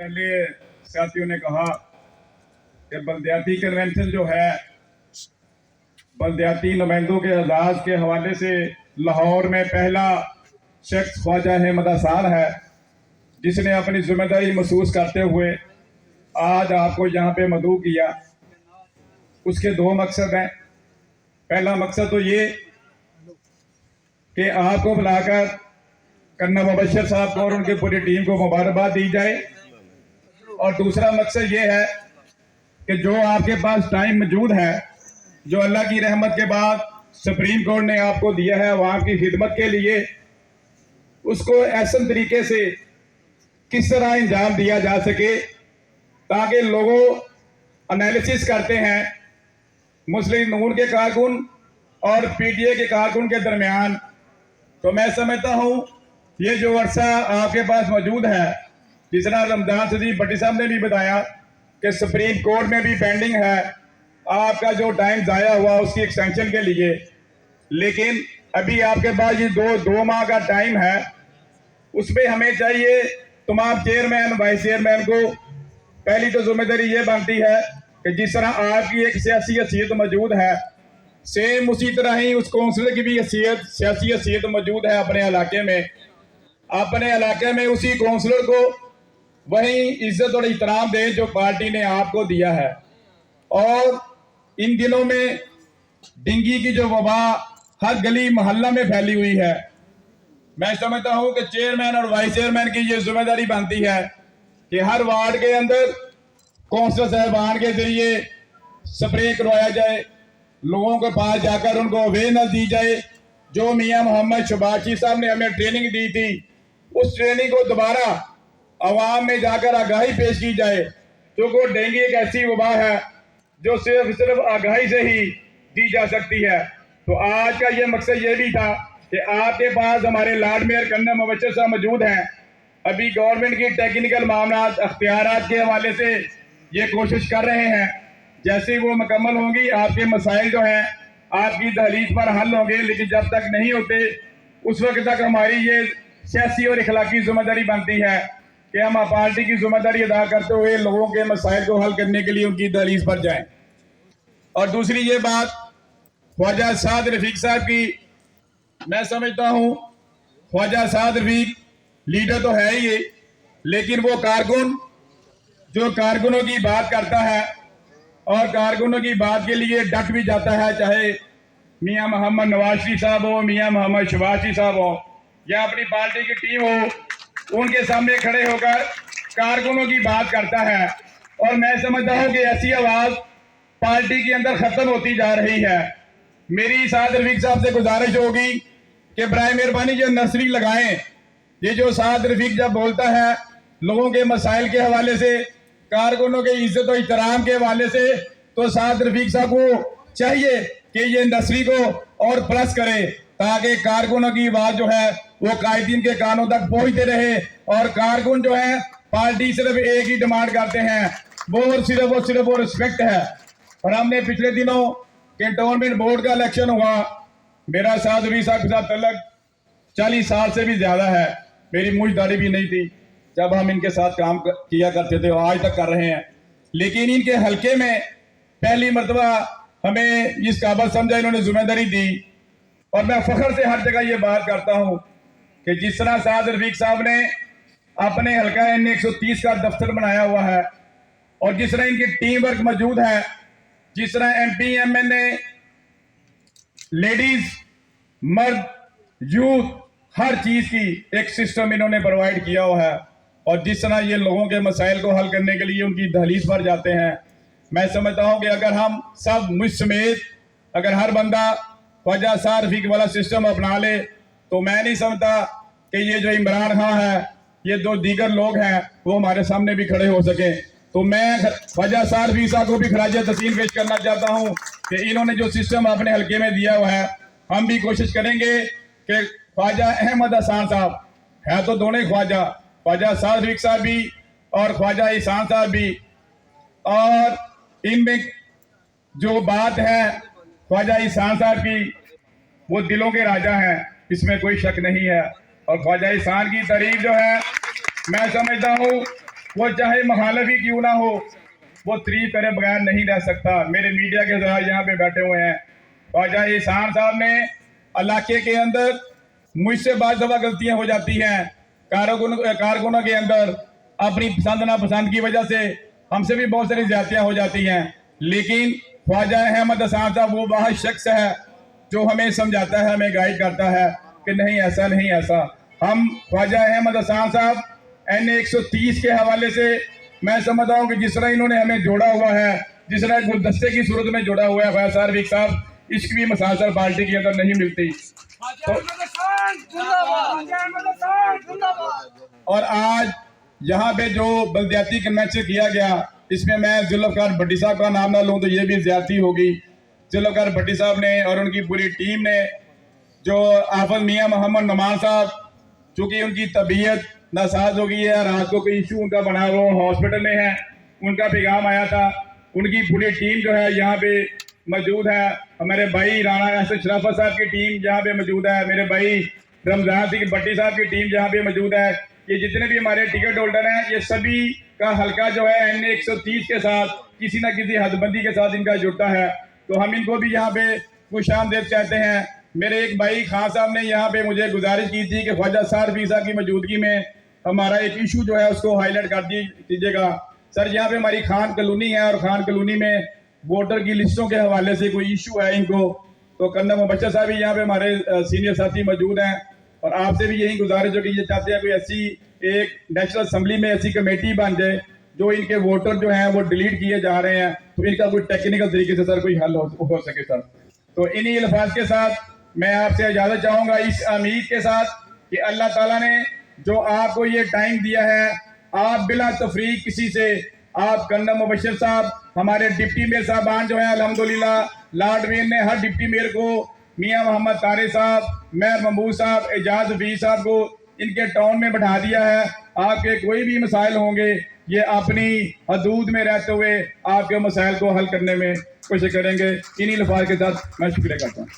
पहले साथियों ने कहा कि बलदियाती कन्वेंशन जो है, बलदियाती नुमाइंदों के एजाज के हवाले से लाहौर में पहला शख्स ख्वाजा अहमद हसन है जिसने अपनी जिम्मेदारी महसूस करते हुए आज आपको यहाँ पे मदऊ किया। उसके दो मकसद हैं। पहला मकसद तो ये कि आपको बुलाकर कन्ना मुबशर साहब को और उनकी पूरी टीम को मुबारकबाद दी जाए, और दूसरा मकसद ये है कि जो आपके पास टाइम मौजूद है, जो अल्लाह की रहमत के बाद सुप्रीम कोर्ट ने आपको दिया है वहाँ की खिदमत के लिए, उसको ऐसे तरीके से किस तरह इंजाम दिया जा सके ताकि लोगों एनालिसिस करते हैं मुस्लिम नून के कारकुन और पीटीए के कारकुन के दरमियान। तो मैं समझता हूँ ये जो अरसा आपके पास मौजूद है, जिस तरह रमजान सदीक भट्टी साहब ने भी बताया कि सुप्रीम कोर्ट में भी पेंडिंग है आपका जो टाइम ज़ाया हुआ उसकी एक्सटेंशन के लिए, लेकिन अभी आपके पास ये दो माह का टाइम है। उसमें हमें चाहिए तमाम चेयरमैन वाइस चेयरमैन को पहली तो जिम्मेदारी ये बनती है कि जिस तरह आपकी एक सियासी हैसियत मौजूद है, सेम उसी तरह ही उस कौंसलर की भी सियासी हैसियत मौजूद है अपने इलाके में। अपने इलाके में उसी कौंसलर को वही इज्जत और इहतराम दें जो पार्टी ने आपको दिया है। और इन दिनों में डेंगू की जो वबा हर गली मोहल्ला में फैली हुई है, मैं समझता हूं कि चेयरमैन और वाइस चेयरमैन की ये जिम्मेदारी बनती है कि हर वार्ड के अंदर कौंसलर साहबान के जरिए स्प्रे करवाया जाए, लोगों के पास जाकर उनको अवेयरनेस दी जाए। जो मियां मोहम्मद शबाशी साहब ने हमें ट्रेनिंग दी थी, उस ट्रेनिंग को दोबारा आवाम में जाकर आगाही पेश की जाए, क्योंकि डेंगू एक ऐसी वबा है जो सिर्फ आगाही से ही दी जा सकती है। तो आज का ये मकसद ये भी था कि आपके पास हमारे लॉर्ड मेयर कन्ना मुबशर साहब मौजूद हैं। अभी गवर्नमेंट की टेक्निकल मामला अख्तियारात के हवाले से ये कोशिश कर रहे हैं, जैसे वो मुकम्मल होंगी आपके मसाइल जो हैं आपकी दहलीज पर हल होंगे, लेकिन जब तक नहीं होते उस वक्त तक हमारी ये सियासी और इखलाकी जिम्मेदारी बनती है कि हम पार्टी की जिम्मेदारी अदा करते हुए लोगों के मसाइल को हल करने के लिए उनकी दहलीज पर जाएं। और दूसरी ये बात ख्वाजा साद रफीक साहब की, मैं समझता हूँ ख्वाजा साद रफीक लीडर तो है ही, लेकिन वो कारकुन जो कारकुनों की बात करता है और कारकुनों की बात के लिए डट भी जाता है, चाहे मियां मोहम्मद नवाज शरीफ साहब हो, मियां मोहम्मद शबाशी साहब हो या अपनी पार्टी की टीम हो, उनके सामने खड़े होकर कारकुनों की बात करता है। और मैं समझता हूँ कि ऐसी आवाज पार्टी के अंदर खत्म होती जा रही है। मेरी साद रफीक साहब से गुजारिश होगी कि बराए मेहरबानी जो नर्सरी लगाएं। ये जो साद रफीक जब बोलता है लोगों के मसाइल के हवाले से, कारकुनों के इज्जत और इहतराम के हवाले से, तो साद रफीक साहब को चाहिए कि ये नर्सरी को और प्लस करे ताकि कारकुनों की आवाज जो है वो कायदीन के कानों तक पहुंचते रहे। और कारकुन जो है पार्टी सिर्फ एक ही डिमांड करते हैं, वो सिर्फ रिस्पेक्ट है। और हमने पिछले दिनों कैंटोनमेंट बोर्ड का इलेक्शन हुआ, मेरा साद रफीक साहब के साथ तलक 40 साल से भी ज्यादा है, मेरी मूंछदाढ़ी भी नहीं थी जब हम इनके साथ काम किया करते थे, और आज तक कर रहे हैं। लेकिन इनके हलके में पहली मरतबा हमें इस काबिल समझा, इन्होंने जिम्मेदारी दी। और मैं फख्र से हर जगह ये बात करता हूँ कि जिस तरह साद रफीक साहब ने अपने हल्का N130 का दफ्तर बनाया हुआ है और जिस तरह इनकी टीम वर्क मौजूद है, जिस तरह MP MNA लेडीज मर्द यूथ हर चीज की एक सिस्टम इन्होंने प्रोवाइड किया हुआ है, और जिस तरह ये लोगों के मसाइल को हल करने के लिए उनकी दहलीज पर जाते हैं, मैं समझता हूं कि अगर हम सब मुझ समेत अगर हर बंदा ख्वाजा साद रफीक वाला सिस्टम अपना ले, तो मैं नहीं समझता कि ये जो इमरान खान है, ये दो दीगर लोग हैं, वो हमारे सामने भी खड़े हो सके। तो मैं ख्वाजा साद रफीक साहब को भी खराज तस्लीम पेश करना चाहता हूँ कि इन्होंने जो सिस्टम अपने हल्के में दिया हुआ है, हम भी कोशिश करेंगे कि ख्वाजा अहमद हसन साहब है तो दोनों ख्वाजा, ख्वाजा साद रफीक साहब भी और ख्वाजा एहसान साहब भी, और इनमें जो बात है ख्वाजा एहसान साहब की, वो दिलों के राजा हैं, इसमें कोई शक नहीं है। और ख्वाजा एहसान की तारीफ जो है मैं समझता हूँ वो चाहे मुखालफी क्यों ना हो, वो तारीफ करे बगैर नहीं रह सकता। मेरे मीडिया के जरा यहाँ पे बैठे हुए हैं, ख्वाजा एहसान साहब ने इलाके के अंदर मुझसे बाद दफा गलतियां हो जाती हैं, कारकुनों के अंदर अपनी पसंद नापसंद की वजह से हमसे भी बहुत सारी ज्यादतियां हो जाती हैं, लेकिन ख्वाजा अहमद हसन साहब वो वह शख्स है जो हमें समझाता है, हमें गाइड करता है कि नहीं ऐसा नहीं ऐसा। हम ख्वाजा अहमद हसन साहब NA 130 के हवाले से मैं समझता हूँ कि जिस तरह इन्होंने हमें जोड़ा हुआ है, जिस तरह गुलदस्ते की सूरत में जोड़ा हुआ है फैसल रफीक साहब, इसकी भी मसाल पार्टी के अंदर नहीं मिलती। तो और आज यहाँ पे जो बल्दियाती कन्वेंशन किया गया, इसमें मैं जुल्फ़कार भट्टी साहब का नाम ना लूँ तो ये भी ज्यादती होगी। जुल्फ़कार भट्टी साहब ने और उनकी पूरी टीम ने, जो आफत मियाँ मोहम्मद नमान साहब, चूँकि उनकी तबीयत नासाज हो गई है, रात को कोई इशू उनका बना, वो हॉस्पिटल में है, उनका पैगाम आया था, उनकी पूरी टीम जो है यहाँ पे मौजूद है। हमारे भाई राणा एहसन शराफत साहब की टीम यहाँ पे मौजूद है, मेरे भाई रमजान सिंह भट्टी साहब की टीम यहाँ पे मौजूद है। ये जितने भी हमारे टिकट होल्डर हैं, ये सभी का हल्का जो है NA 130 के साथ किसी न किसी हदबंदी के साथ इनका जुड़ता है, तो हम इनको भी यहाँ पे खुशामदीद कहते हैं। मेरे एक भाई खान साहब ने यहाँ पे मुझे गुजारिश की थी कि ख्वाजा सार फीसा की मौजूदगी में हमारा एक इशू जो है उसको हाईलाइट कर दीजिएगा। सर, यहाँ पे हमारी खान कॉलोनी है और खान कॉलोनी में वोटर की लिस्टों के हवाले से कोई इशू है इनको, तो कर्नल मुबशर साहब भी यहाँ पे हमारे सीनियर साथी मौजूद हैं, और आपसे भी यही गुजारिश हो कि ये चाहते हैं कोई ऐसी एक नेशनल असम्बली में ऐसी कमेटी बन जाए जो इनके वोटर जो हैं वो डिलीट किए जा रहे हैं, तो इनका कोई टेक्निकल तरीके से सर कोई हल हो सके सर। तो इन्हीं अल्फाज के साथ मैं आपसे इजाजत चाहूंगा, इस उम्मीद के साथ कि अल्लाह ताला ने जो आपको ये टाइम दिया है, आप बिला तफरीक किसी से, आप कर्नल मुबशर साहब, हमारे डिप्टी मेयर साहबान जो हैं अल्हम्दुलिल्लाह, लॉर्ड मेयर ने हर डिप्टी मेयर को, मियां मोहम्मद तारे साहब, मेयर महमूद साहब, एजाज हफीज साहब को इनके टाउन में बैठा दिया है। आपके कोई भी मसाइल होंगे, ये अपनी हदूद में रहते हुए आपके मसाइल को हल करने में कोशिश करेंगे। इन्हीं लफाज के साथ मैं शुक्रिया करता हूँ।